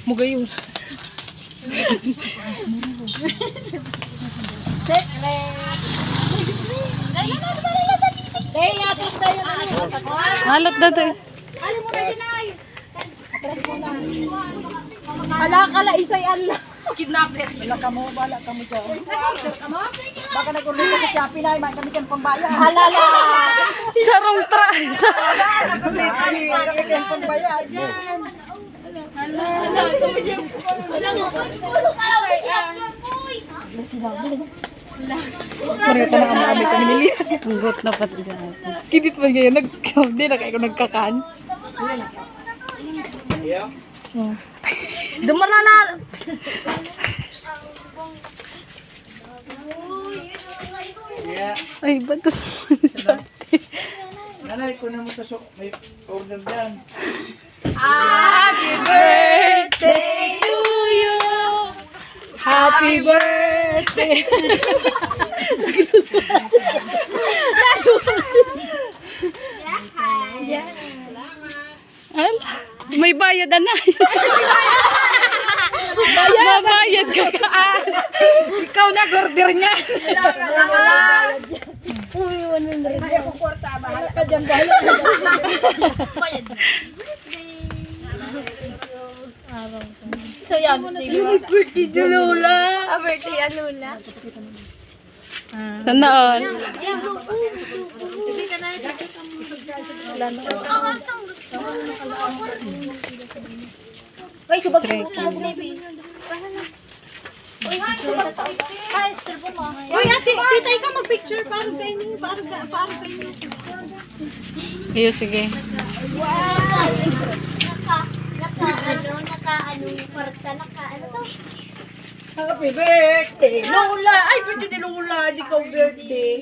Mugayon. Halot na tayo. Kala isay Allah. Kidnapper. Wala ka mo dyan. Baka nag-order ka sa Shopee na, may kami kang pambayad. Sarong tra. Kami kang pambayad. Pareho ka na kami kami nili. Ang got na pati sa atin. Kidit ba ngayon? Hindi na kayo nagkakaan. Dumana na. Ay, batas mo. Nanay, ko na mo sa may order dyan. Happy birthday to you. Happy birthday. May bayad na. Mabayad ka ka. Ikaw na order niya. Ay, ako kwarta, bahala ka dyan dahil. So yan, Birthday ni Lola. birthday yan, Lola. Sana all. Uy, subag mo na, baby. Uy, ate, tita, ikaw mag-picture. Parang kayo. Iyo, sige. Ano to? Happy birthday, Lola. Ay, birthday ni Lola. Hindi ko birthday.